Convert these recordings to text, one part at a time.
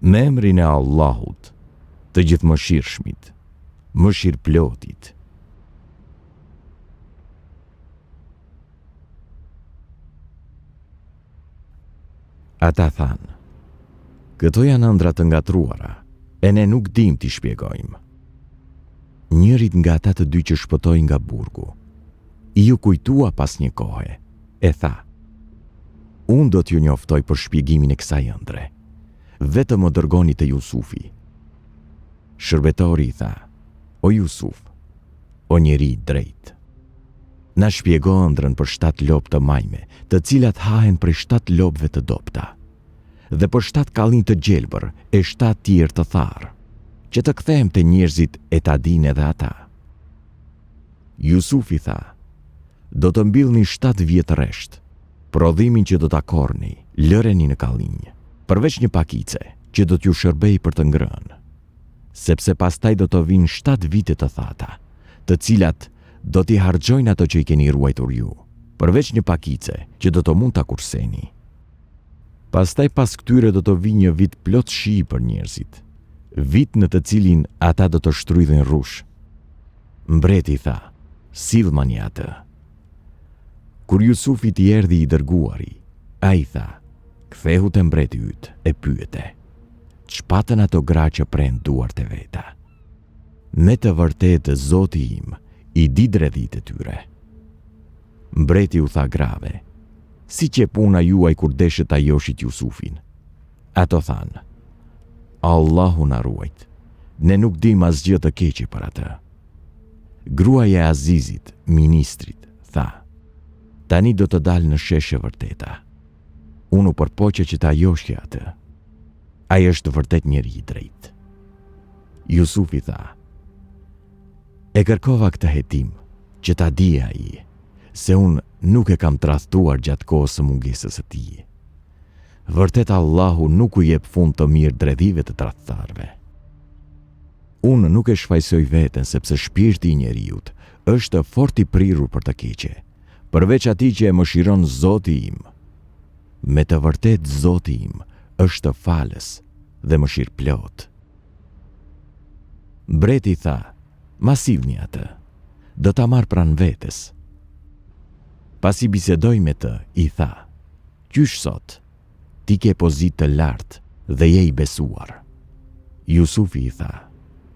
Me emrin e Allahut, të gjithëmëshirshmit, mëshirëplotit. Ata thanë, këto janë ëndra të ngatruara, e ne nuk dim t'i shpjegojmë. Njërit nga ata të dy që shpëtoi nga burgu, i ju kujtua pas një kohe, e tha, unë do t'ju njoftoj për shpjegimin e kësaj ëndre, vetëm më dërgoni te Jusufi. Shërbetori i tha, o Jusuf, o njeri i drejt, na shpjego ëndrën për 7 lopë të majme, të cilat hahen prej 7 lopëve të dopta, dhe për 7 kallin të gjelbër e 7 tjerë të tharë, që të kthehem te njerëzit e ta dinë edhe ata. Jusufi tha, do të mbillni 7 vjet rresht, prodhimin që do ta korni, lëreni në kallinj, përveç një pakice që do t'ju shërbej për të ngrënë, sepse pastaj do të vinë 7 vite të thata, të cilat do t'i harxojnë ato që i keni ruajtur ju, përveç një pakice që do të mund ta kurseni. Pastaj pas këtyre do të vijë një vit plot shi për njerëzit, vit në të cilin ata do të shtrydhin rrush. Mbreti tha, sillmani atë. Kur Jusufi t'i erdhi i dërguari, ai tha, kthehu te mbreti yt e pyete, ç'patën ato gra që pren duart e veta? Me të vërtetë Zoti im i di dredhit e tyre. Mbreti u tha grave, si që puna juaj kur deshet ta joshit Jusufin. Ato thanë, Allahu na ruajt, ne nuk dim asgjë të keqe për atë. Gruaja e Azizit, ministrit, tha, tani do të dalë në sheshe vërteta. Unë u përpoqe që ta joshje atë. Ai është vërtet njeri i drejt. Jusufi tha, e kërkova këtë hetim, që ta di ai, se unë nuk e kam tradhtuar gjatë kohës së mungesës së tij. Vërtet Allahu nuk u jep fund të mirë dredhive të tradhtarëve. Unë nuk e shfaqsoj veten sepse shpirti i njeriut është fort i prirur për të keqe, përveç atij që e mëshiron Zoti im. Me të vërtet Zoti im është falës dhe mëshirëplot. Mbreti tha, ma sillni atë, do ta marr pranë vetes. Pasi bisedoj me të, i tha, qysh sot, ti ke pozitë të lartë dhe je i besuar. Jusufi i tha,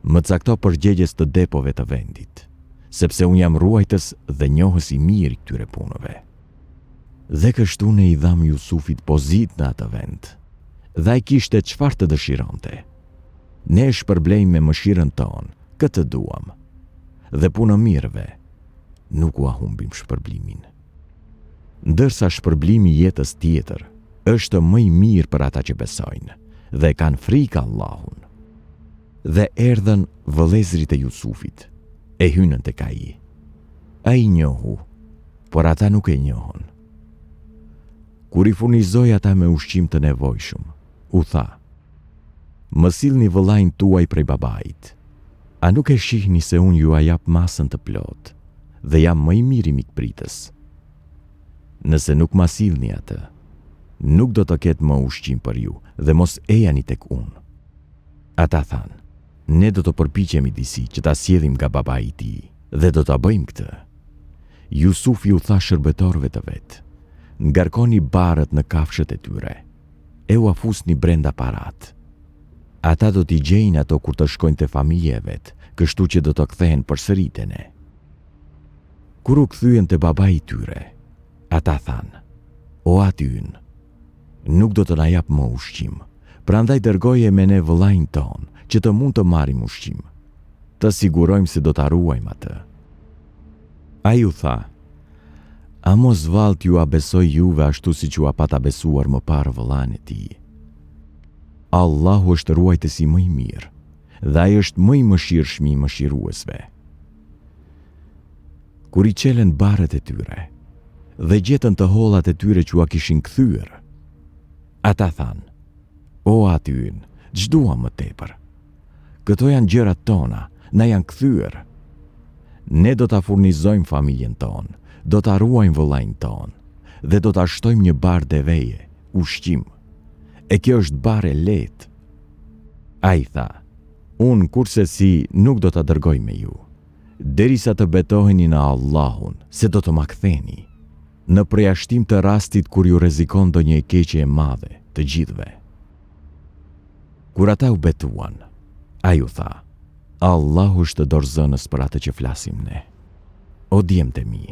më cakto përgjegjes të depove të vendit, sepse unë jam ruajtës dhe njohës i mirë këtyre punëve. Dhe kështu ne i dham Jusufit pozitë në atë vend, dhe ai kishte çfarë të dëshironte. Ne e shpërblejmë me mëshirën tonë, këtë duam, dhe punë mirëve, nuk u humbim shpërblimin. Ndërsa shpërblimi i jetës tjetër është më i mirë për ata që besojnë dhe kanë frikë Allahun. Dhe erdhën vëllezërit e Jusufit, e hynën tek ai. Ai njohu, por ata nuk e njohën. Kur i furnizoi ata me ushqim të nevojshëm, u tha, më sillni vëllain tuaj prej babait. A nuk e shihni se unë ju a jap masën të plot dhe jam më i miri mikpritës? Nëse nuk ma sillni atë, nuk do të ketë më ushqim për ju dhe mos ejani tek unë. Ata thanë, ne do të përpiqemi disi që ta sjellim nga babai i tij dhe do ta bëjmë këtë. Jusufi u tha shërbetorëve të vet, ngarkoni barët në kafshët e tyre, e u afusni brenda parat. Ata do t'i gjejnë ato kur të shkojnë te familja e vet, kështu që do të kthehen përsëri te ne. Kur u kthyen te babai i tyre, ata thanë, o ati ynë, nuk do të na jap më ushqim, prandaj dërgoje me ne vëllain ton, që të mund të marrim ushqim, të sigurojmë se do ta ruajmë atë. Ai u tha, a mos vallë ju a besoj juve ashtu si që a pata besuar më parë vëllain e tij. Allahu është ruajtësi më i mirë, dhe ai është më i mëshirshëm i mëshiruesve. Kur i qelen barët e tyre, dhe gjetën të hollat e tyre që a kishin kthyer, ata thanë, o aty ynë, ç'dua më tepër. Këto janë gjërat tona, na janë kthyer. Ne do ta furnizojmë familjen tonë, do ta ruajmë vëllain ton, dhe do ta shtojmë një bar deveje, ushqim. E kjo është bare lehtë. Ai tha, unë kurse si nuk do të dërgoj me ju, derisa të betoheni në Allahun se do të ma ktheni, në përjashtim të rastit kur ju rrezikon ndonjë e keqe e madhe të gjithëve. Kur ata u betuan, ai u tha, Allahu është dorëzënës për atë që flasim ne. O djemtë e mi,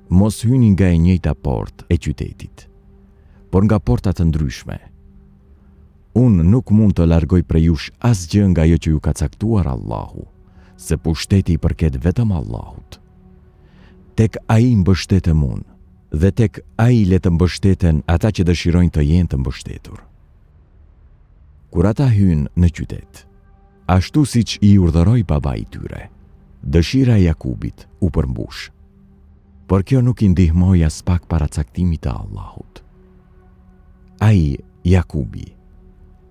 mos hyni nga e njëjta portë e qytetit, por nga porta të ndryshme. Unë nuk mund të largoj prej jush asgjë nga ajo që ju ka caktuar Allahu, se pushteti i përket vetëm Allahut. Tek ai mbështetem unë, dhe tek ai le të mbështeten ata që dëshirojnë të jenë të mbështetur. Kur ata hynë në qytet, ashtu siç i urdhëroi babai i tyre, dëshira e Jakubit u përmbush. Por kjo nuk i ndihmoi as pak paracaktimit të Allahut. Ai, Jakubi,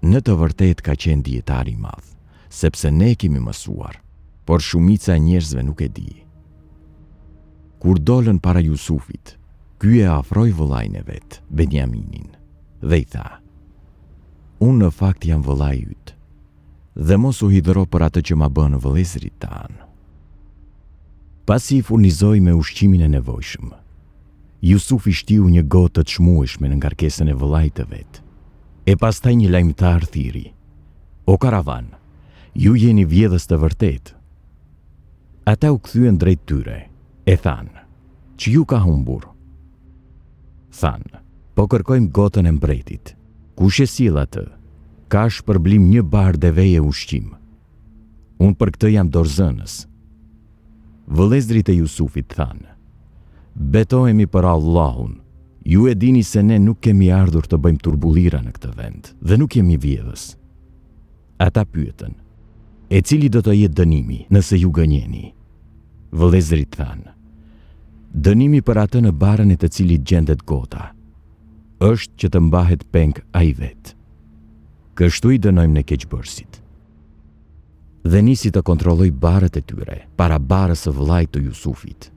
në të vërtet ka qenë dietar i madh, sepse ne kemi mësuar, por shumica e njerëzve nuk e di. Kur dolën para Jusufit, ky e afroi vëllain e vet, Benjaminin, dhe i tha, unë në fakt jam vëllai yt, dhe mos u hidhëro për atë që ma bën vëllezërit tanë. Pasi i furnizoi me ushqimin e nevojshëm, Jusufi shtiu një gotë të çmueshme në ngarkesën e vëllait të vet. E pastaj një lajmtar thiri, o karavan, ju jeni vjedhës të vërtet. Ata u kthyen drejt tyre, e thanë, që ju ka humbur? Thanë, po kërkojmë gotën e mbretit. Kush e sill atë? Ka shpërblim një bar deveje ushqim. Unë për këtë jam dorëzënës. Vëllezërit e Jusufit thanë, betohemi për Allahun, ju e dini se ne nuk kemi ardhur të bëjmë turbullira në këtë vend, dhe nuk jemi vjedhës. Ata pyetën, e cili do të jetë dënimi nëse ju gënjeni? Vëllezërit thanë, dënimi për atë në barën e të cilit gjendet gota, është që të mbahet peng ai vet. Kështu i dënojmë ne keqbërësit. Dhe nisi të kontrolloj barët e tyre para barës së vëllait të Jusufit.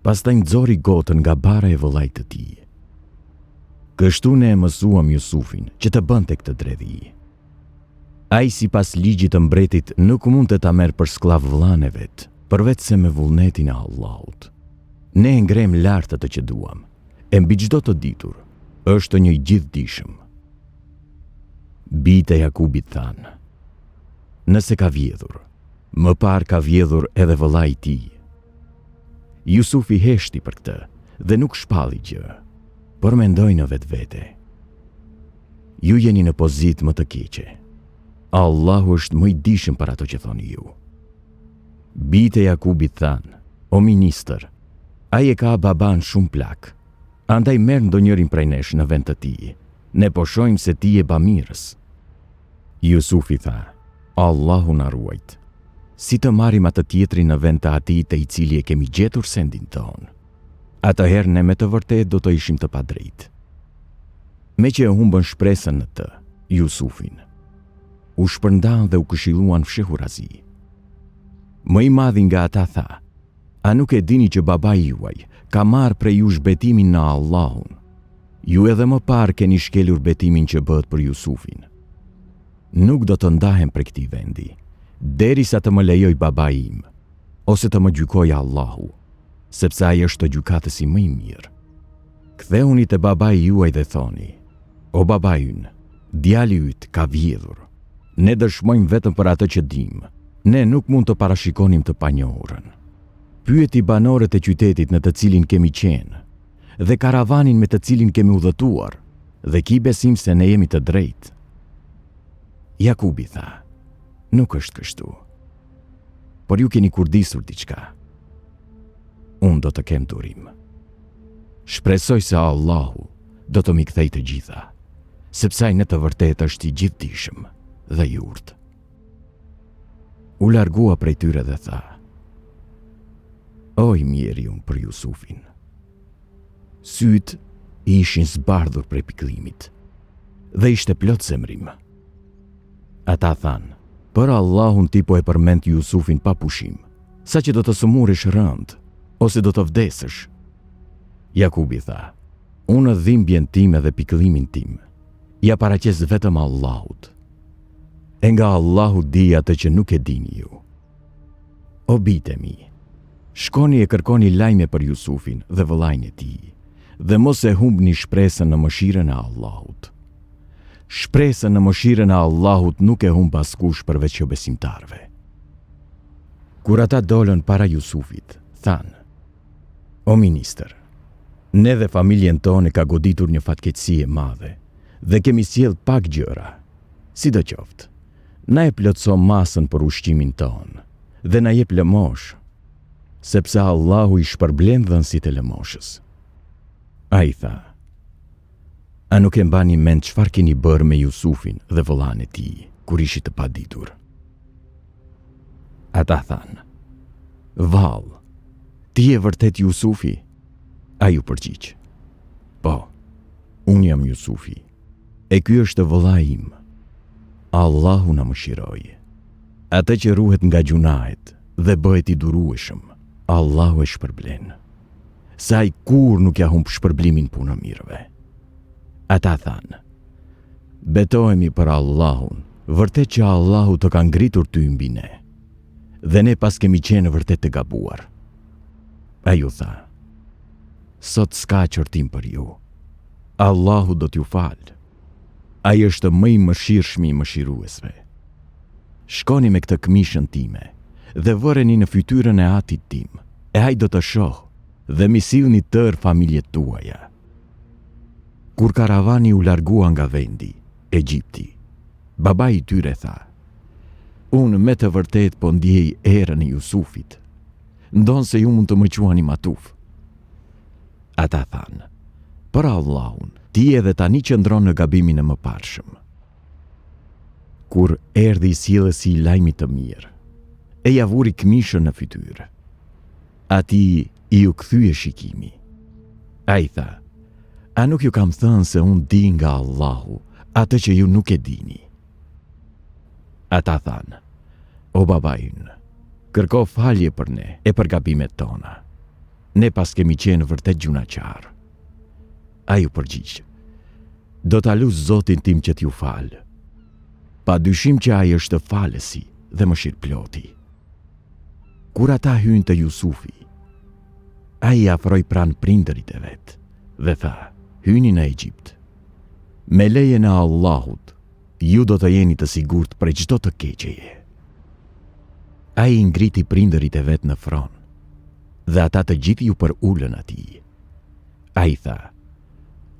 Pastaj nxori gotën nga bara e vëllait të tij. Kështu ne e mësuam Jusufin që të bënte këtë dredhi. Ai sipas ligjit të mbretit nuk mund të ta merr për skllav vëllain e vet, përveç se me vullnetin e Allahut. Ne e ngrem lart atë që duam, e mbi çdo të ditur është një gjithdijshëm. Bijtë e Jakubit thanë, nëse ka vjedhur, më parë ka vjedhur edhe vëllai i tij. Jusufi heshti për këtë dhe nuk shpalli gjë, por mendoi në vetvete. Ju jeni në pozitë më të keqe. Allahu është më i dijshëm për ato që thoni ju. Bijtë e Jakubit thanë, o ministër, ai e ka baban shumë plak. Andaj merr ndonjërin prej nesh në vend të tij. Ne po shohim se ti je bamirës. Jusufi tha, Allahu na ruajt. Si të marrim atë tjetrin në vend të atij te i cili e kemi gjetur sendin ton? Atëherë ne me të vërtet do të ishim të padrejtë. Me që e humbën shpresën në të, Jusufin, u shpërndan dhe u këshilluan fshehurazi. Më i madhi nga ata tha, a nuk e dini që babai juaj ka marrë prej jush betimin në Allahun? Ju edhe më parë keni shkelur betimin që bëhet për Jusufin. Nuk do të ndahem prej këtij vendi, derisa të më lejoj babai im, ose të më gjykojë Allahu, sepse ai është gjykatësi më i mirë. Ktheuni te babai juaj dhe thoni, o babai ynë, djali yt ka vjedhur. Ne dëshmojmë vetëm për atë që dim. Ne nuk mund të parashikonim të panjohurën. Pyeti banorët e qytetit në të cilin kemi qenë, dhe karavanin me të cilin kemi udhëtuar, dhe ki besim se ne jemi të drejtë. Jakubi tha, nuk është kështu, por ju keni kurdisur diçka. Unë do të kem durim. Shpresoj se Allahu do të mi kthej të gjitha, sepse ai në të vërtetë është i gjithdijshëm dhe i urtë. U largua prej tyre dhe tha, o i mjeri unë për Jusufin. Sytë i ishin zbardhur prej pikëllimit dhe ishte plot zemrim. Ata thanë, për Allahun ti po e përmend Jusufin pa pushim, sa që do të sëmurish rënd, ose do të vdesësh. Jakubi tha, unë dhimbjen time dhe pikëllimin tim, ja paraqes vetëm Allahut. e nga Allahu di atë që nuk e dini ju. O bijtë mi, shkoni e kërkoni lajme për Jusufin dhe vëllain e tij, dhe mos e humbni shpresën në mëshirën e Allahut. Shpresën në mëshirën e Allahut nuk e humb askush përveç jo besimtarve. Kur ata dolën para Jusufit, thanë: O ministër, ne dhe familjen tonë ka goditur një fatkeqësi e madhe dhe kemi sjell pak gjëra. Sidoqoftë, na e plotso masën për ushqimin tonë dhe na jep lëmosh, sepse Allahu i shpërblen dhënësit e lëmoshës. Ai tha: A nuk e mbani mend çfarë keni bërë me Jusufin dhe vëllain e tij kur ishit të paditur? Ata thanë: Vallë, ti je vërtet Jusufi? Ai u përgjigj: Po, unë jam Jusufi, e ky është vëllai im. Allahu na mëshiroj. Atë që ruhet nga gjunahet dhe bëhet i durueshëm, Allahu e shpërblen. Sa ai kur nuk ja humb shpërblimin punë mirëve. Ata thanë: Betohemi për Allahun, vërtet që Allahu të ka ngritur ty mbi ne, dhe ne pas kemi qenë vërtet të gabuar. Ai u tha: Sot s'ka qortim për ju. Allahu do t'ju falë. Ai është më i mëshirshmi i mëshiruesve. Shkoni me këtë këmishën time dhe vëreni në fytyrën e atit tim, e ai do të shoh dhe mi sillni tërë familjet tuaja. Kur karavani u largua nga vendi, Egjipti, babai i tyre tha: Unë me të vërtet po ndjej erën e Jusufit, ndonë se ju mund të më quani matuf. Ata thanë: Për Allahun, ti edhe tani qëndron në gabimin e mëparshëm. Kur erdhi sjellësi i lajmit të mirë, e ja vuri këmishën në fytyrë. Ati i u kthye shikimi. Ai tha: A nuk ju kam thënë se unë di nga Allahu atë që ju nuk e dini? Ata thanë: O baba ynë, kërko falje për ne e për gabimet tona. Ne pas kemi qenë vërtet gjunaqar. Ai u përgjigj: Do ta lutë Zotin tim që t'ju falë. Pa dyshim që ai është falësi dhe mëshirëploti. Kur ata hyn te Jusufi, ai i afroi pranë prindërit e vet dhe tha: Hyni në Egjipt. Me lejen e Allahut, ju do të jeni të sigurt prej çdo të keqeje. Ai i ngriti prindërit e vet në fron, dhe ata të gjithë ju përulën atij. Ai tha: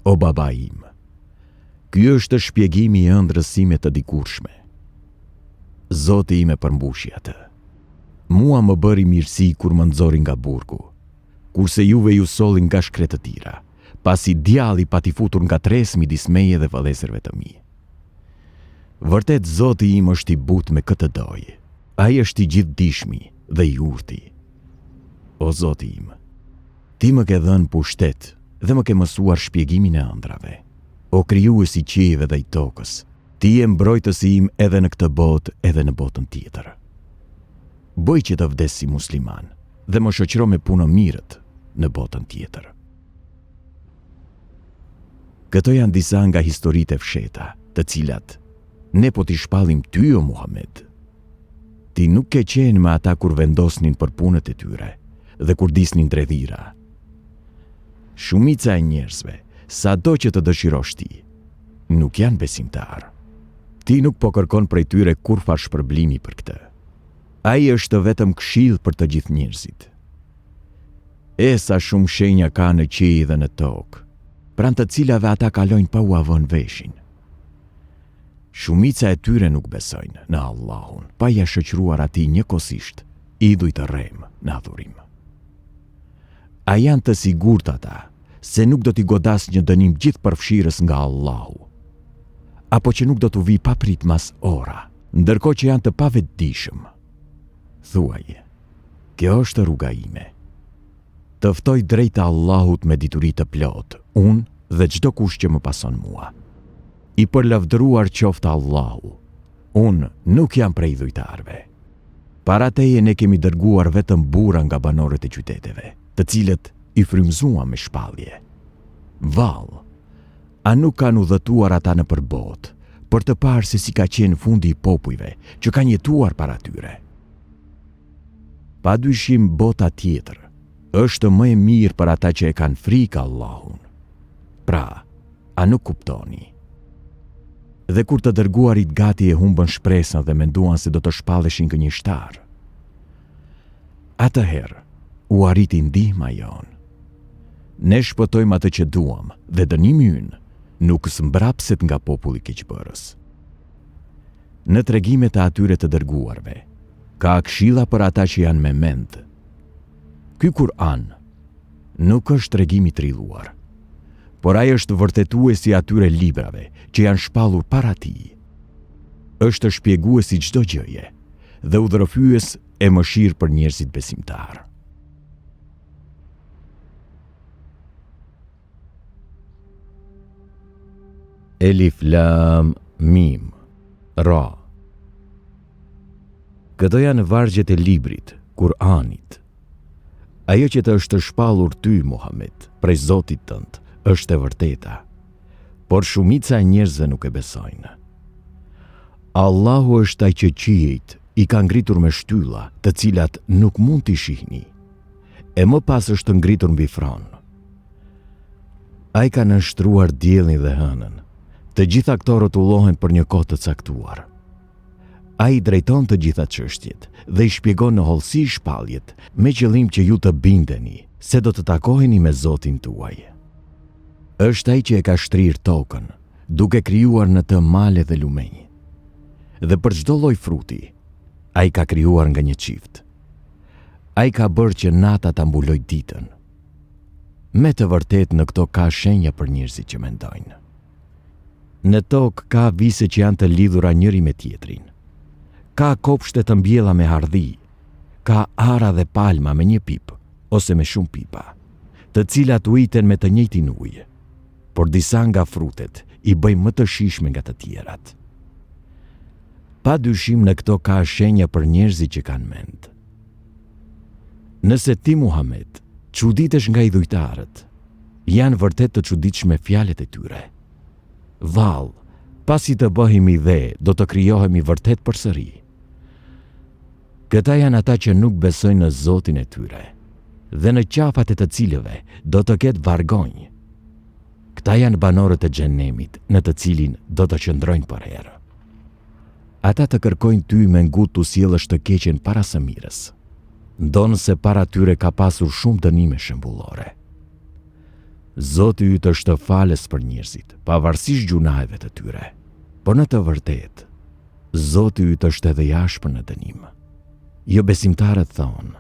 O baba im, ky është shpjegimi i ëndrrës sime të dikurshme. Zoti im e përmbushi atë. Mua më bëri mirësi kur më nxori nga burgu, kurse juve ju solli nga shkretë të tira, pasi djalli pati futur nga tres midis meje dhe vëllezërve të mi. Vërtet Zoti im është i butë me këtë dojë. Ai është i gjithdijshmi dhe i urti. O Zoti im, ti më ke dhënë pushtet dhe më ke mësuar shpjegimin e ëndrave. O krijuesi i qiejve dhe i tokës, ti je mbrojtësi im edhe në këtë botë edhe në botën tjetër. Bëj që të vdes si musliman dhe më shoqëro me punë mirët në botën tjetër. Këto janë disa nga historitë e fshehta, të cilat ne po t'i shpallim ty, o Muhammed. Ti nuk ke qenë me ata kur vendosnin për punët e tyre dhe kur disnin dredhira. Shumica e njerëzve, sado që të dëshirosh ti, nuk janë besimtar. Ti nuk po kërkon prej tyre kurfar shpërblimi për këtë. Ai është vetëm këshill për të gjithë njerëzit. E sa shumë shenja ka në qiell dhe në tokë, pranë të cilave ata kalojnë pa u avënë veshin. Shumica e tyre nuk besojnë në Allahun, pa ja shoqëruar atij njëkohësisht idhuj të rrem në adhurim. A janë të sigurt ata se nuk do t'i godas një dënim gjithë përfshirës nga Allahu, apo që nuk do t'u vi paprit mas ora, ndërkohë që janë të pavetdijshëm? Thuaj: Kjo është rruga ime. Të ftoj drejt Allahut me dituri të plot, unë dhe çdo kush që më pason mua. I përlavdëruar qoftë Allahu, unë nuk jam prej dhujtarve. Para teje ne kemi dërguar vetëm burra nga banorët e qyteteve, të cilët i frymëzuam me shpallje. Vallë, a nuk kanë udhëtuar ata në përbot, për të parë se si ka qenë fundi i popujve që kanë jetuar para tyre. Padyshim bota tjetër është më e mirë për ata që e kanë frikë Allahun. Pra, a nuk kuptoni? Dhe kur të dërguarit gati e humbën shpresën dhe menduan se do të shpalleshin gënjeshtar, atëherë u arriti ndihma jonë. Ne shpëtojmë atë që duam dhe dënimi ynë nuk s'mbrapset nga populli keqbërës. Në tregimet e atyre të dërguarve, ka këshilla për ata që janë me mend. Ky Kur'an nuk është tregim i trilluar, por ai është vërtetuesi atyre librave që janë shpallur para tij. Është shpjeguesi çdo gjëje dhe udhërofyes e mëshirë për njerëzit besimtar. Elif Lam Mim Ra. Këto janë vargjet e librit, Kur'anit. Ajo që të është shpallur ty, Muhammed, prej Zotit tënd, është e vërteta, por shumica e njerëzve nuk e besojnë. Allahu është ai që qiejt i ka ngritur me shtylla, të cilat nuk mund t'i shihni, e më pas është ngritur mbi fron. Ai ka nënshtruar diellin dhe hënën. Të gjitha këto rrotullohen për një kohë të caktuar. Ai drejton të gjitha çështjet dhe i shpjegon në hollësi shpalljet me qëllim që ju të bindeni se do të takoheni me Zotin tuaj. Është ai që e ka shtrirë tokën, duke krijuar në të male dhe lumenj. Dhe për çdo lloj fruti, ai ka krijuar nga një çift. Ai ka bërë që nata ta mbulojë ditën. Me të vërtetë në këto ka shenja për njerëzit që mendojnë. Në tokë ka vise që janë të lidhura njëri me tjetrin. Ka kopshte të mbjella me hardhi, ka ara dhe palma me një pip ose me shumë pipa, të cilat ujiten me të njëjtin ujë, por disa nga frutet i bëjnë më të shijshme nga të tjerat. Pa dyshim në këto ka shenja për njerëzit që kanë mend. Nëse ti, Muhammed, çuditesh nga idhujtarët, janë vërtet të çuditshme fjalët e tyre. Vallë, pasi të bëhemi dhe, do të krijohemi vërtet përsëri. Këta janë ata që nuk besojnë në Zotin e tyre, dhe në qafat e të cilëve do të ketë vargonj. Këta janë banorët e xhenemit, në të cilin do të qëndrojnë për herë. Ata të kërkojnë ty me ngut t'u sjellësh të keqen para së mirës, ndonë se para tyre ka pasur shumë dënime shembullore. Zoti yt është falës për njerëzit, pavarësisht gjunajve të tyre. Por në të vërtetë, Zoti yt është edhe i ashpër në dënim. Jo besimtarët thonë,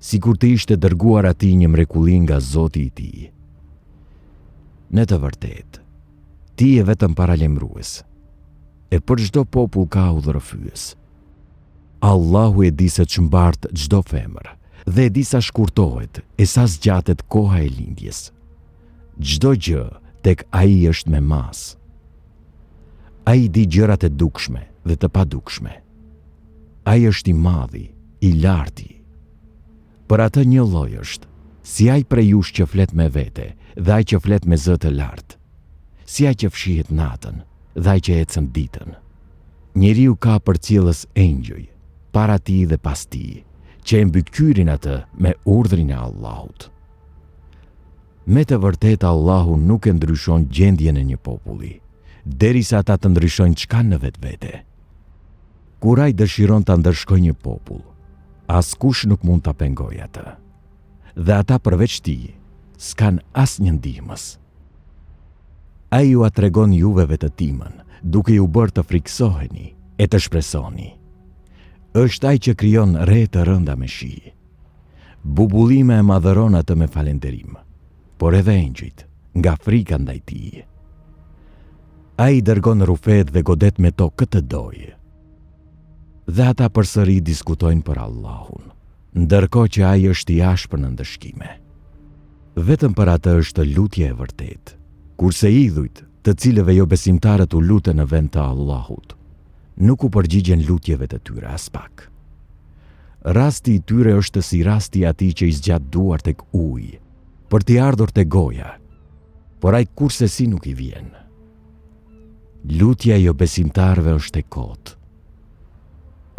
sikur të ishte dërguar atij një mrekulli nga Zoti i tij. Në të vërtetë, ti je vetëm paralemrues, e për çdo popull ka udhërofyes. Allahu e di se ç'mbart çdo femër dhe e di sa shkurtohet e sa zgjatet koha e lindjes. Çdo gjë tek ai është me mas. Ai di gjërat e dukshme dhe të padukshme. Ai është i madhi, i larti. Për atë një lloj është, si ai prej jush që flet me vete dhe ai që flet me zë të lartë, si ai që fshihet natën dhe ai që ecën ditën. Njeriu ka përcjellës engjëj, para tij dhe pas tij, që e mbykëqyrin atë me urdhrin e Allahut. Me të vërtetë Allahu nuk e ndryshon gjendjen e një populli, derisa ata të ndryshojnë çka në vetvete. Kur ai dëshiron ta ndërshkojë një popull, askush nuk mund ta pengojë atë. Dhe ata përveç tij s'kan asnjë ndihmës. Ai ju tregon juve vetë timën, duke ju bërë të friksoheni e të shpresoni. Është ai që krijon re të rënda me shi. Bubullime e madhëron atë me falënderim, por edhe engjëjt nga frika ndaj tij. Ai dërgon rufet dhe godet me to këtë dojë. Dhe ata përsëri diskutojnë për Allahun, ndërkohë që ai është i ashpër në ndëshkime. Vetëm për atë është lutje e vërtetë, kurse idhujt, të cilëve jo besimtarët u lutën në vend të Allahut, nuk u përgjigjen lutjeve të tyre as pak. Rasti i tyre është si rasti i atij që i zgjat duar tek uji, për t'i ardhur te goja, por ai kurse si nuk i vjen. Lutja jo besimtarve është e kotë.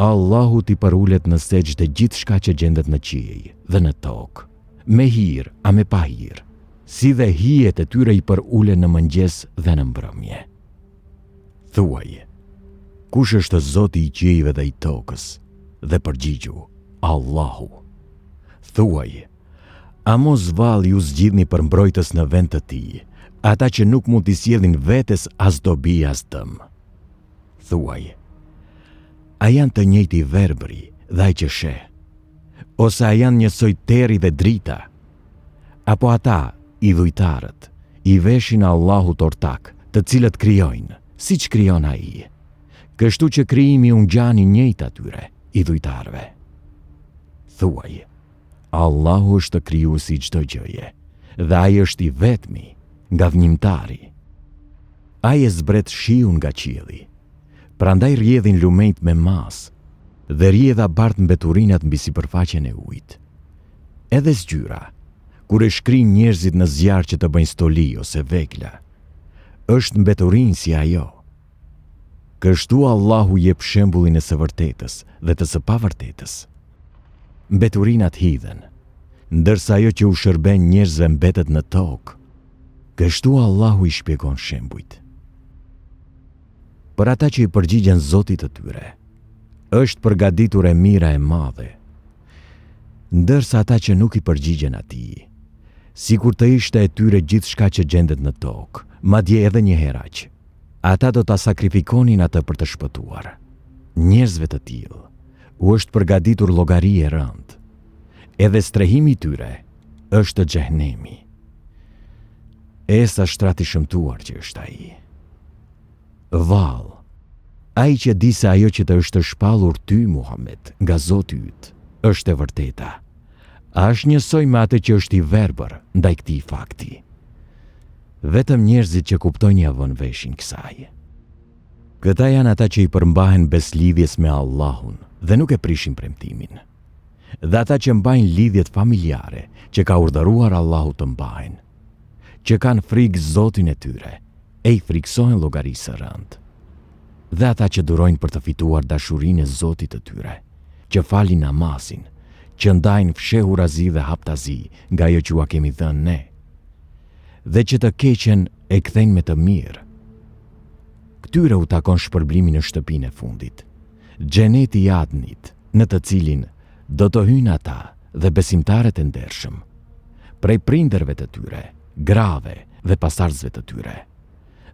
Allahu t'i përullet në sejdë gjithë shka që gjendet në qiej dhe në tokë, me hirë a me pa hirë, si dhe hijet e tyre i përullet në mëngjes dhe në mbrëmje. Thuaj, kush është Zoti i qiejve dhe i tokës, dhe përgjigju, Allahu. Thuaj, a mos vallë ju zgjidhni për mbrojtës në vend të tij, ata që nuk mund t'i sjellin vetes as dobi as dëm. Thuaj, a janë të njëjti verbri dhe ai që sheh, ose a janë njësoj teri dhe drita? Apo ata, i dhujtarët, i veshin Allahut ortak, të cilët krijojnë, siç krijon ai. Kështu që krijimi u ngjani njëjtë atyre, i dhujtarëve. Thuaj, Allahu është krijuesi i çdo gjëje, dhe ai është i vetmi, ngavnjimtari. Ai e zbret shiun nga qielli. Prandaj rrjedhin lumejt me mas, dhe rrjedha bart mbeturinat mbi sipërfaqen e ujit. Edhe zgjyra, kur e shkrin njerëzit në zjarr që të bëjnë stoli ose vegla, është mbeturin si ajo. Kështu Allahu jep shembullin e së vërtetës dhe të së pavërtetës. Mbeturinat hidhen, ndërsa ajo që u shërben njerëzve mbetet në tokë. Kështu Allahu i shpjegon shembujt. Për ata që i përgjigjen Zotit të tyre, është përgatitur e mira e madhe, ndërsa ata që nuk i përgjigjen atij, sikur të ishte e tyre gjithçka që gjendet në tokë, madje edhe një herë aq, ata do ta sakrifikonin atë për të shpëtuar. Njerëzve të tillë u është përgatitur llogari e rëndë, edhe strehimi i tyre është xhehenemi. Sa shtrati shëmtuar që është ai. Val, ai që di se ajo që të është shpallur ty, Muhammed, nga Zoti yt, është e vërteta. A është njësoj me atë që është i verbër ndaj këtij fakti. Vetëm njerëzit që kuptojnë ja vën veshin kësaj. Këta janë ata që i përmbahen beslidhjes me Allahun dhe nuk e prishin premtimin. Dhe ata që mbajnë lidhjet familjare që ka urdhëruar Allahu të mbahen, që kanë frikë Zotin e tyre, e i friksohen llogarisë së rëndë. Dhe ata që durojnë për të fituar dashurinë e Zotit të tyre, që falin namazin, që ndajnë fshehurazi dhe haptazi nga ajo që ua kemi dhënë ne, dhe që të keqen e kthejnë me të mirë. Këtyre u takon shpërblimi në shtëpinë e fundit, xheneti i Adnit, në të cilin do të hyjnë ata dhe besimtarët e ndershëm, prej prindërve të tyre, grave dhe pasardhësve të tyre.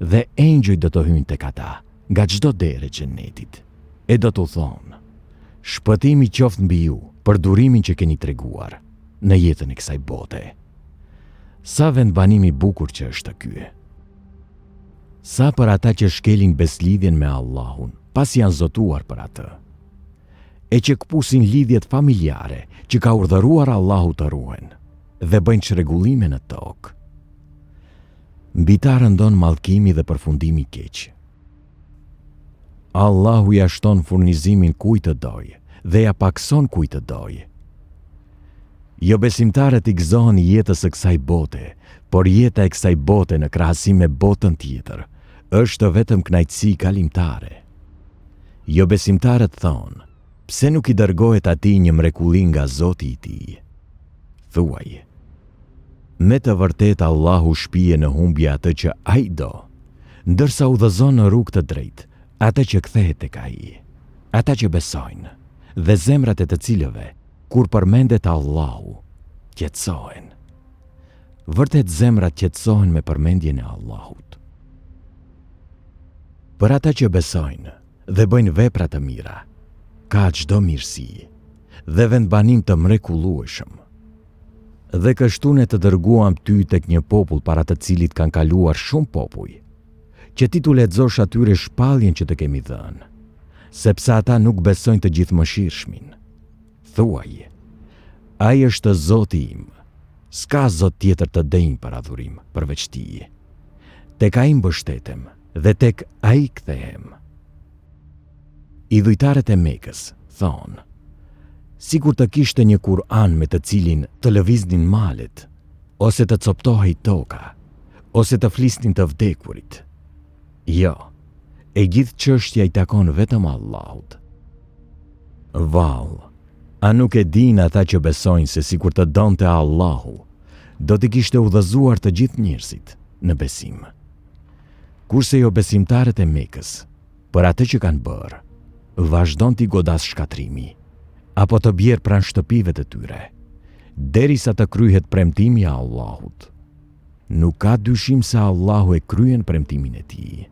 Dhe engjëjt do të hyjnë tek ata nga çdo derë e xhenetit, e do t'u thonë: shpëtimi qoftë mbi ju për durimin që keni treguar në jetën e kësaj bote. Sa vendbanimi bukur që është ky. Sa për ata që shkelin beslidhjen me Allahun, pas janë zotuar për atë, e që kpusin lidhjet familjare që ka urdhëruar Allahu të ruhen, dhe bëjnë çrregullime në tokë. Mbi ta rëndon mallkimi dhe përfundimi keq. Allahu ja shton furnizimin kujt të dojë dhe ja pakson kujt të dojë. Jo besimtarët i gëzohen jetës së kësaj bote, por jeta e kësaj bote në krahasim me botën tjetër është vetëm kënaqësi kalimtare. Jo besimtarët thonë: pse nuk i dërgohet atij një mrekulli nga Zoti i tij? Thuaj: me të vërtetë Allahu shpije në humbje atë që ai do, ndërsa udhëzon në rrugë të drejtë atë që kthehet tek ai, ata që besojnë, dhe zemrat e të cilëve, kur përmendet Allahu, qetësohen. Vërtet zemrat qetësohen me përmendjen e Allahut. Për ata që besojnë dhe bëjnë vepra të mira, ka çdo mirësi dhe vendbanim të mrekullueshëm. Dhe kështu ne të dërguam ty tek një popull para të cilit kanë kaluar shumë popuj, që ti t'u lexosh atyre shpalljen që të kemi dhënë, sepse ata nuk besojnë të gjithëmëshirshmin. Thuaj: ai është Zoti im, s'ka Zot tjetër të denjë për adhurim përveç tij. Tek ai mbështetem dhe tek ai kthehem. I dhujtarët e Mekës thonë: sikur të kishte një Kur'an me të cilin të lëviznin malet, ose të coptohej toka, ose të flisnin të vdekurit. Jo, e gjithë çështja i takon vetëm Allahut. Vallë, a nuk e din ata që besojnë se sikur të donte Allahu, do t'i kishte udhëzuar të gjithë njerëzit në besim. Kurse jo besimtarët e Mekës, për atë që kanë bërë, vazhdon t'i godas shkatrimi, apo të bjerë pranë shtëpive të tyre, derisa të kryhet premtimi i Allahut. Nuk ka dyshim se Allahu e kryen premtimin e tij.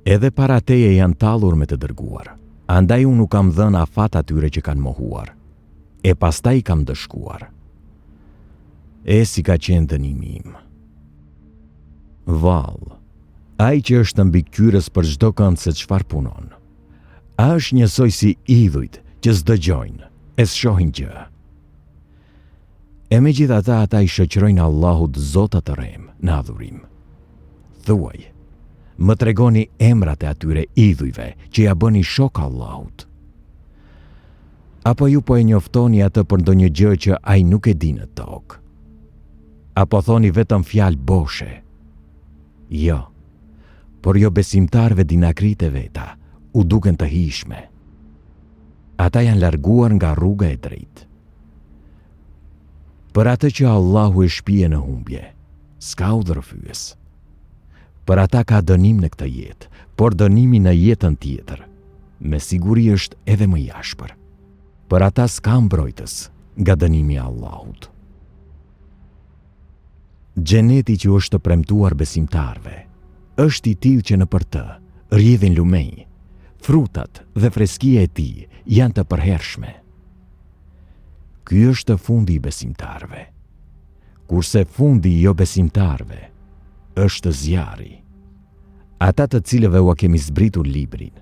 Edhe para teje janë tallur me të dërguar, andaj unë nuk kam dhënë afat atyre që kanë mohuar, e pastaj kam dëshkuar. E si ka qenë dënimi im. Vallë, ai që është mbi kyres për çdo kënd se çfarë punon, a është njësoj si idhujt që s'dëgjojnë, e s'shohin gjë. E megjithatë ata i shoqërojnë Allahut zota të rem në adhurim. Thuaj, më tregoni emrat e atyre idhujve që ja bëni shok Allahut. Apo ju po e njoftoni atë për ndonjë gjë që ai nuk e di në tokë? Apo thoni vetëm fjalë boshe? Jo, por jo besimtarve dinakrit e veta u duken të hishme. Ata janë larguar nga rruga e drejtë. Për atë që Allahu e shpije në humbje, s'ka udhërfyes. Për ata ka dënim në këtë jetë, por dënimi në jetën tjetër, me siguri është edhe më i ashpër. Për ata s'ka mbrojtës nga dënimi i Allahut. Xheneti që është të premtuar besimtarve, është i tillë që nëpër të rrjedhin lumej, frutat dhe freskia e tij janë të përhershme. Ky është fundi i besimtarve, kurse fundi i jo besimtarve është zjarri. Ata të cilëve ua kemi zbritur librin,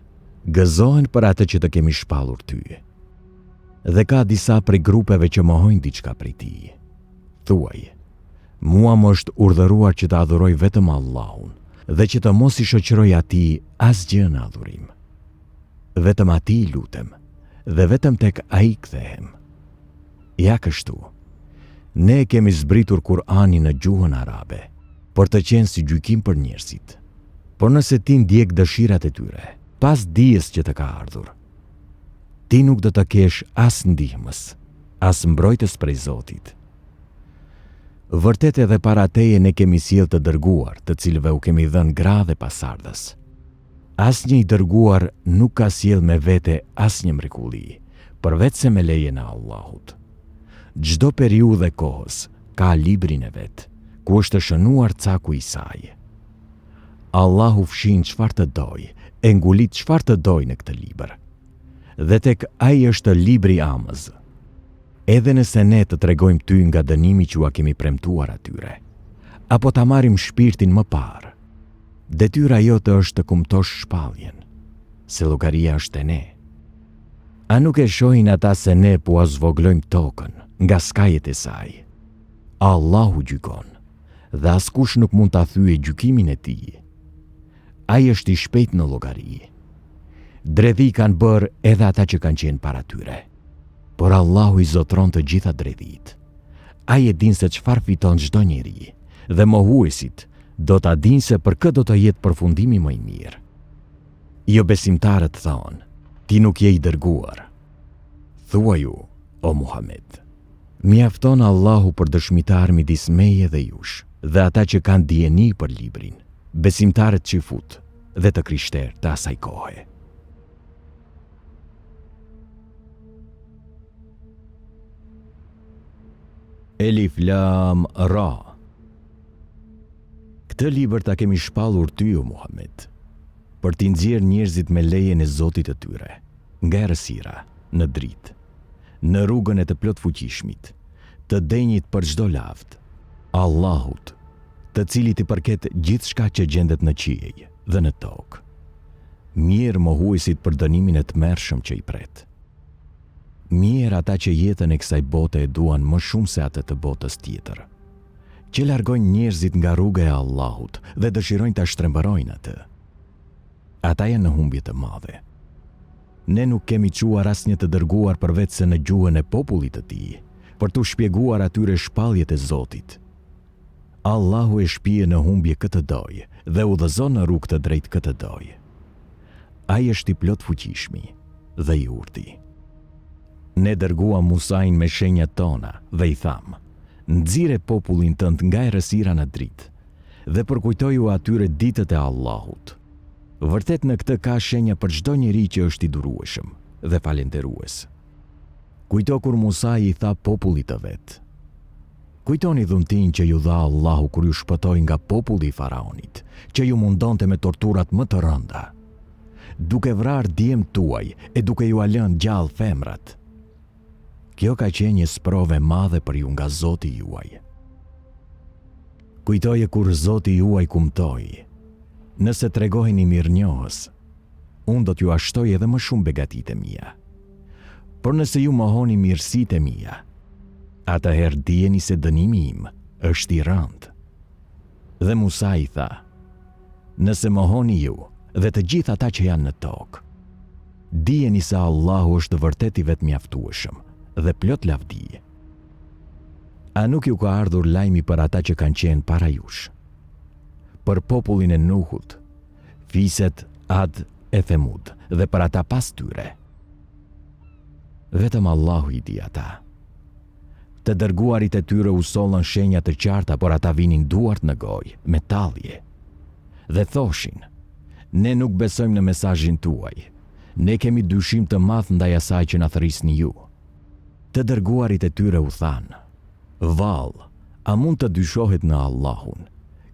gëzohen për atë që të kemi shpallur ty. Dhe ka disa prej grupeve që mohojnë diçka prej tij. Thuaj, mua më është urdhëruar që të adhuroj vetëm Allahun dhe që të mos i shoqëroj atij asgjë në adhurim. Vetëm atij lutem dhe vetëm tek ai kthehem. Ja kështu, ne kemi zbritur Kur'anin në gjuhën arabe, për të qenë si gjykim për njerëzit. Por nëse ti ndjek dëshirat e tyre, pas dijes që të ka ardhur, ti nuk do të kesh as ndihmës, as mbrojtës prej Zotit. Vërtet edhe para teje ne kemi sjell të dërguar, të cilëve u kemi dhënë gra dhe pasardhës. Asnjë i dërguar nuk ka sjell me vete asnjë mrekulli, përveç se me lejen e Allahut. Çdo periudhë e kohës ka librin e vet, ku është shënuar caku i saj. Allahu fshin çfarë të doj, e ngulit çfarë të doj në këtë libër. Dhe tek ai është libri amëz. Edhe nëse ne të tregojmë ty nga dënimi që ua kemi premtuar atyre, apo ta marrim shpirtin më parë, detyra jote është të kumtosh shpalljen, se llogaria është e ne. A nuk e shohin ata se ne po azvoglojmë tokën nga skajet e saj? Allahu gjykon, dhe askush nuk mund ta thyejë gjykimin e tij. Ai është i shpejt në llogari. Dredhi kanë bërë edhe ata që kanë qenë para tyre, por Allahu i zotron të gjitha dredhit. Ai e din se çfarë fiton çdo njeri, dhe mohuesit do ta dinë se për kë do të jetë përfundimi më i mirë. Jo besimtarët thonë, ti nuk je i dërguar. Thuaju, o Muhammed, mjafton Allahu për dëshmitar midis meje dhe jush, dhe ata që kanë dijeni për librin, besimtarët që fut dhe të krishterë të asaj kohe. Elif Lam Ra. Këtë libër ta kemi shpallur ty, o Muhammed, për t'i nxjerrë njerëzit me lejen e Zotit të tyre, nga errësira, në dritë, në rrugën e të plot fuqishmit, të denjit për çdo lavd, Allahut, të cilit i përket gjithçka që gjendet në qiell dhe në tokë. Mirë mohuesit për dënimin e tmerrshëm që i pret. Mirë ata që jetën e kësaj bote e duan më shumë se atë të botës tjetër, që largojnë njerëzit nga rruga e Allahut dhe dëshirojnë ta shtrembërojnë atë. Ata janë në humbje të madhe. Ne nuk kemi quar asnjë të dërguar përveç se në gjuhën e popullit të tij, për t'u shpjeguar atyre shpalljet e Zotit. Allahu e shpije në humbje këtë doj dhe udhëzon në rrugë të drejtë këtë doj. Ai është i plot fuqishmi dhe i urti. Ne dërguam Musain me shenjat tona dhe i tham: nxirre popullin tënd nga errësira në dritë dhe përkujtoju atyre ditët e Allahut. Vërtet në këtë ka shenja për çdo njeri që është i durueshëm dhe falënderues. Kujto kur Musa i tha popullit të vet: kujtoni dhuntin që ju dha Allahu kur ju shpëtoi nga populli i Faraonit, që ju mundonte me torturat më të rënda, duke vrarë djemt tuaj e duke ju lënë gjallë femrat. Kjo ka qenë një sprove madhe për ju nga Zoti juaj. Kujtoje kur Zoti juaj kumtoi: nëse tregoheni mirënjohës, unë do t'ju ashtoj edhe më shumë begatitë e mia. Por nëse ju mohoni mirësitë e mia, atëherë dijeni se dënimi im është i rëndë. Dhe Musa i tha: nëse mohoni ju dhe të gjithë ata që janë në tokë, dijeni se Allahu është vërtet i vetëmjaftueshëm dhe plot lavdi. A nuk ju ka ardhur lajmi për ata që kanë qenë para jush? Për popullin e Nuhut, fiset Ad e Themud dhe për ata pas tyre. Vetëm Allahu i di ata. Të dërguarit e tyre u sollën shenja të qarta, por ata vinin duart në gojë, me tallje. Dhe thoshin: ne nuk besojmë në mesazhin tuaj. Ne kemi dyshim të madh ndaj asaj që na thërrisni ju. Të dërguarit e tyre u thanë: vallë, a mund të dyshohet në Allahun,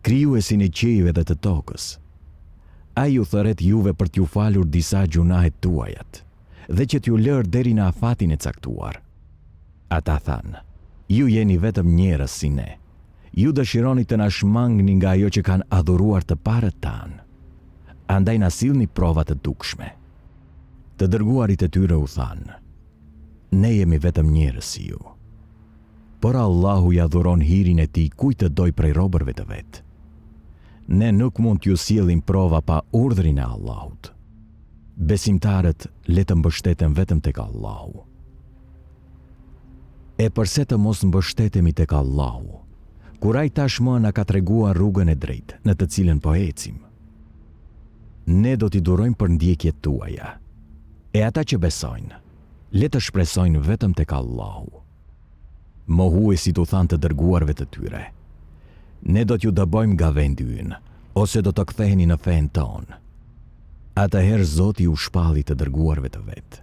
krijuesin e qiejve dhe të tokës? Ai ju thërret juve për t'ju falur disa gjunahet tuajat dhe që t'ju lërë deri në afatin e caktuar. Ata thanë: ju jeni vetëm njerëz si ne. Ju dëshironi të na shmangni nga ajo që kanë adhuruar të parët tanë. Andaj na sillni prova të dukshme. Të dërguarit e tyre u thanë: ne jemi vetëm njerëz si ju. Por Allahu ja dhuron hirin e tij kujt të doj prej robërve të vet. Ne nuk mund t'ju sjellim prova pa urdhrin e Allahut. Besimtarët le të mbështeten vetëm tek Allahu. E përse të mos mbështetemi tek Allahu, kur ai tashmë na ka treguar rrugën e drejtë në të cilën po ecim? Ne do t'i durojmë për ndjekjet tuaja, e ata që besojnë, le të shpresojnë vetëm tek Allahu. Mohuesit u thanë të dërguarve të tyre: ne do t'ju dëbojmë nga vendi ynë, ose do të ktheheni në fen tonë. Atëherë Zoti u shpalli të dërguarve të vet: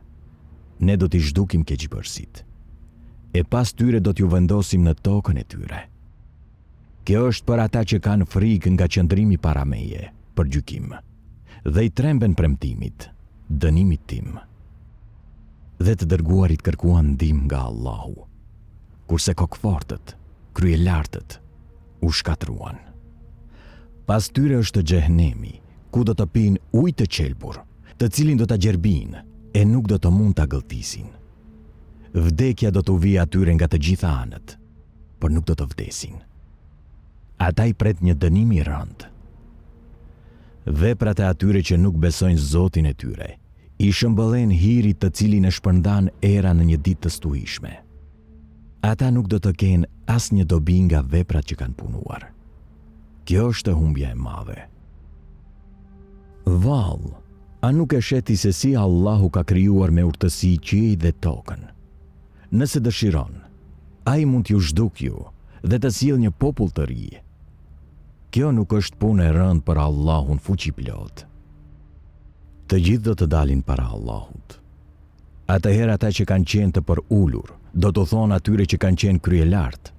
ne do t'i zhdukim keqbërësit, e pas tyre do t'ju vendosim në tokën e tyre. Kjo është për ata që kanë frikë nga qëndrimi para meje, për gjykim, dhe i tremben premtimit, dënimit tim. Dhe të dërguarit kërkuan ndihmë nga Allahu, kurse kokfortët, kryelartët, u shkatruan. Pas tyre është xhehenemi, ku do të pinë ujë të qelbur, të cilin do ta gjerbinë e nuk do të mund ta gëlltisin. Vdekja do të vijë atyre nga të gjitha anët, por nuk do të vdesin. Ata i pret një dënim i rëndë. Veprat e atyre që nuk besojnë Zotin e tyre i shëmbëllen hirit të cilin e shpërndan era në një ditë të stuhishme. Ata nuk do të kenë asnjë dobi nga veprat që kanë punuar. Kjo është humbja e madhe. Vallë, a nuk e sheti se si Allahu ka krijuar me urtësi qiejin dhe tokën? Nëse dëshiron, ai mund t'ju zhduk ju dhe të sjellë një popull të ri. Kjo nuk është punë e rëndë për Allahun fuqiplot. Të gjithë do të dalin para Allahut. Atëherë ata që kanë qenë të përulur do të thonë atyre që kanë qenë kryelartë: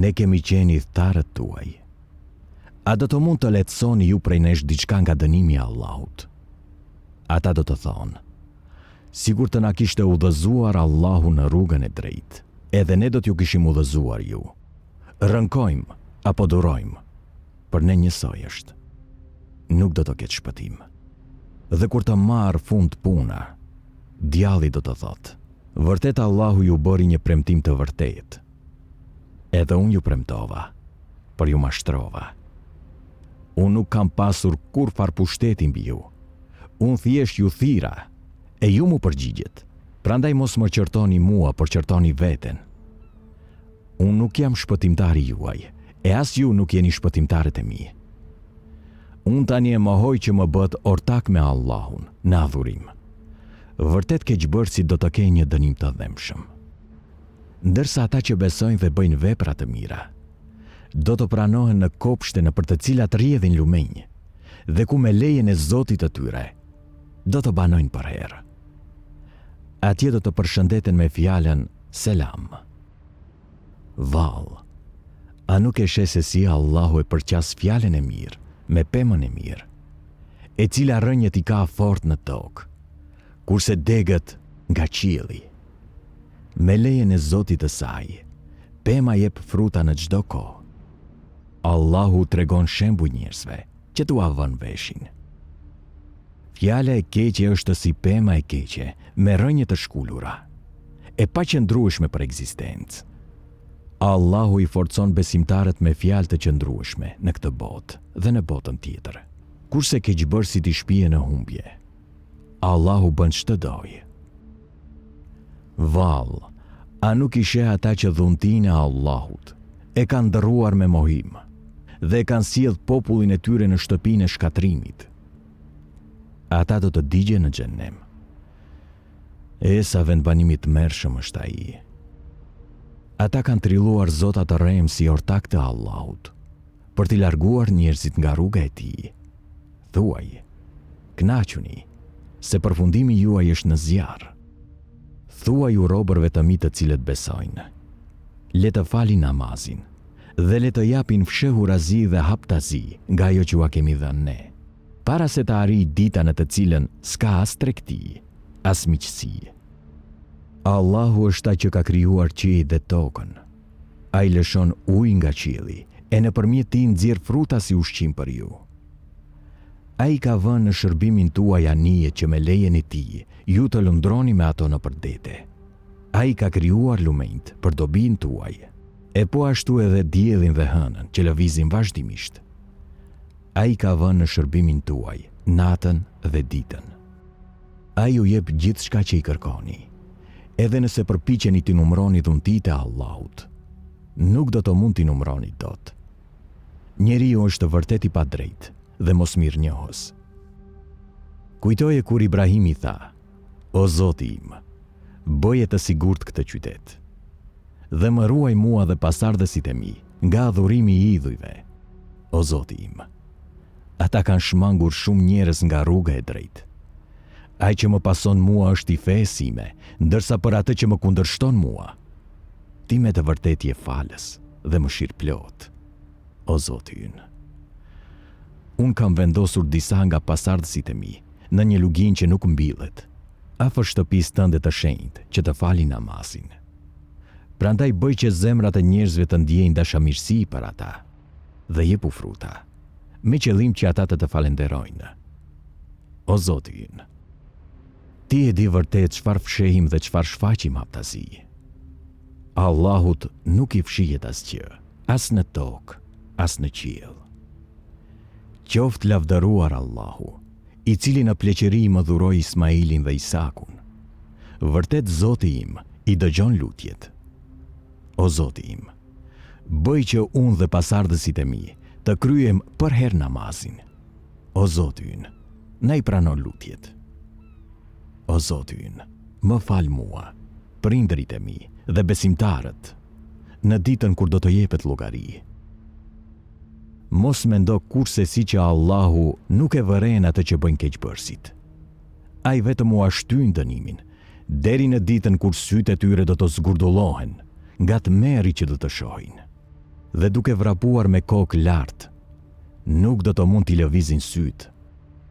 ne kemi qenë thtarët tuaj. A do të mund të lehtësoni ju prej nesh diçka nga dënimi i Allahut? Ata do të thonë: sigur të na kishte udhëzuar Allahu në rrugën e drejtë, edhe ne do t'ju kishim udhëzuar ju. Rënkojmë apo durojmë, për ne njësoj është. Nuk do të ketë shpëtim. Dhe kur të marrë fund puna, djalli do të thotë: vërtet Allahu ju bëri një premtim të vërtetë. Edhe unë ju premtova, por ju mashtrova. Unë nuk kam pasur kur far pushteti mbi ju. Unë thjesht ju thira, e ju mu përgjigjet. Prandaj mos më qërtoni mua, por qërtoni veten. Unë nuk jam shpëtimtari juaj, e as ju nuk jeni shpëtimtarët e mi. Unë tani e mohoj që më bët ortak me Allahun në adhurim. Vërtet keqbërësit do të kenë një dënim të dhemshëm. Ndërsa ata që besojnë dhe bëjnë vepra të mira, do të pranohen në kopshte në për të cilat rrjedhin lumenj, dhe ku me lejen e Zotit të tyre, do të banojnë për herë. Atje do të përshëndeten me fjalën selam. Vallë, a nuk e sheh se si Allahu e përqas fjalën e mirë me pemën e mirë, e cila rënjët i ka fort në tokë, kurse degët nga qielli. Me lejen e Zotit të saj, pema jep fruta në çdo kohë. Allahu tregon shembuj njerëzve që t'u avën veshin. Fjala e keqe është si pema e keqe me rënje të shkullura, e paqëndrueshme për ekzistencë. Allahu i forcon besimtarët me fjalë të qëndrueshme në këtë botë dhe në botën tjetër, kurse keqbërësit i shpihen në humbje. Allahu bën ç'të dojë. Vallë, a nuk i sheh ata që dhuntinë e Allahut e kanë ndërruar me mohim dhe kanë sjell popullin e tyre në shtëpinë e shkatrimit? Ata do të digjen në xhenem. E sa vendbanimi të mërshëm është ai. Ata kanë trilluar zota të rrem si ortak të Allahut, për t'i larguar njerëzit nga rruga e tij. Thuaj, kënaquni, se përfundimi juaj është në zjarr. Thuaj u robërve të mi të cilët besojnë, le të falin namazin dhe le të japin fshehurazi dhe haptazi nga ajo që ua kemi dhënë ne, para se të arrijë dita në të cilën s'ka as tregti, as miqësi. Allahu është ai që ka krijuar qiellin dhe tokën. Ai lëshon ujë nga qielli e nëpërmjet tij nxjerr fruta si ushqim për ju. Ai ka vënë në shërbimin tuaj anije që me lejen e tij ju të lundroni me ato nëpër dete. Ai ka krijuar lumenjt për dobinë tuaj, e po ashtu edhe diellin dhe hënën që lëvizin vazhdimisht. Ai ka vënë në shërbimin tuaj natën dhe ditën. Ai ju jep gjithçka që i kërkoni. Edhe nëse përpiqeni t'i numëroni dhuntitë e Allahut, nuk do të mund t'i numëroni dot. Njeriu është vërtet i padrejtë dhe mosmirënjohës. Kujtoje kur Ibrahimi tha: "O Zoti im, bëje të sigurt këtë qytet, dhe më ruaj mua dhe pasardhësit e mi nga adhurimi i idhujve." O Zoti im, ata kanë shmangur shumë njerëz nga rruga e drejtë. Ai që më pason mua është i fesë ime, ndërsa për atë që më kundërshton mua, ti me të vërtet je falës dhe mëshirëplot. O Zoti ynë, unë kam vendosur disa nga pasardhësit e mi në një lugin që nuk mbillet, afër shtëpisë tënde të shenjtë, që të falin namazin. Prandaj bëj që zemrat e njerëzve të ndjejnë dashamirësi për ata dhe jepu fruta, me qëllim që ata të falenderojnë. O Zoti ynë, ti e di vërtet çfarë fshehim dhe çfarë shfaqim haptazi. Allahut nuk i fshihet asgjë, as në tokë, as në qiell. Qoftë lavdëruar Allahu, i cili në pleqëri më dhuroi Ismailin dhe Isakun. Vërtet Zoti im i dëgjon lutjet. O Zoti im, bëj që unë dhe pasardhësit e mi të kryem për herë namazin. O Zoti ynë, na i pranon lutjet. O Zoti ynë, më fal mua, prindërit e mi dhe besimtarët, në ditën kur do të jepet llogari. Mos mendo kurse si që Allahu nuk e vëren atë që bëjnë keqbërësit. Ai vetëm u ashtyn dënimin, deri në ditën kur sytë e tyre do të zgurdullohen nga tmerri që do të shohin, dhe duke vrapuar me kokë lart, nuk do të mund t'i lëvizin sytë,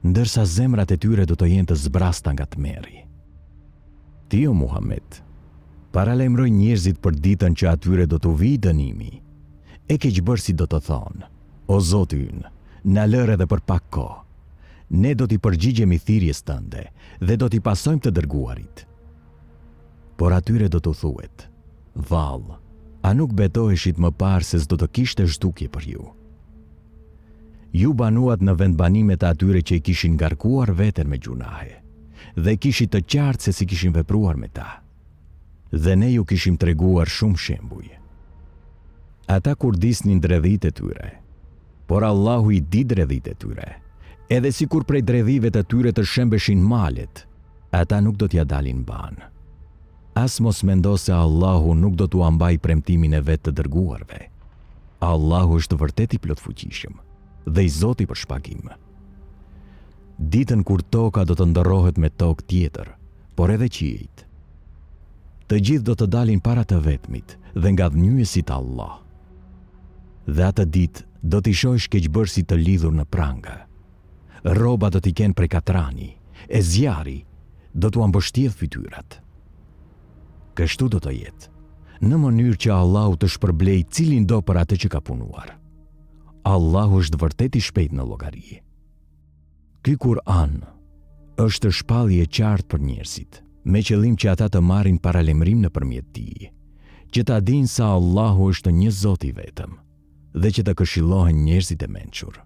ndërsa zemrat e tyre do të jenë të zbrasta nga tmerri. Ti o Muhammed, paralajmëroj njerëzit për ditën që atyre do t'u vijë dënimi, e keqbërësit do të thonë: O Zoti ynë, na lër edhe për pak kohë. Ne do t'i përgjigjemi thirrjes tënde dhe do t'i pasojmë të dërguarit. Por atyre do t'u thuhet: Vallë, a nuk betoheshit më parë se s'do të kishte zhdukje për ju? Ju banuat në vendbanimet e atyre që i kishin ngarkuar veten me gjunahe dhe kishit të qartë se si kishin vepruar me ta. Dhe ne ju kishim treguar shumë shembuj. ata kur disnin dredhit e tyre. Por Allahu i di dredhit e tyre. Edhe si kur prej dredhive të tyre të shembeshin malet, ata nuk do t'ja dalin ban. As mos mendo se Allahu nuk do t'u ambaj premtimin e vetë të dërguarve. Allahu është vërtet i plot fuqishëm dhe i Zoti për shpagim. Ditën kur toka do të ndërrohet me tokë tjetër, por edhe qiejt. Të gjithë do të dalin para të vetmit dhe nga dhënjuesit Allah. Dhe atë ditë do t'i shohësh keqbërësit të lidhur në pranga. Rroba do t'i kenë prej katrani, e zjarri do t'u ambështjedh fytyrat. Kështu do të jetë, në mënyrë që Allahu të shpërblej cilin do për atë që ka punuar. Allahu është vërtet i shpejt në llogari. Ky Kur'an është shpallje e qartë për njerëzit, me qëllim që ata të marrin paralemrim nëpërmjet tij, që ta dinë se Allahu është një Zot i vetëm dhe që të këshillohen njerëzit e mençur.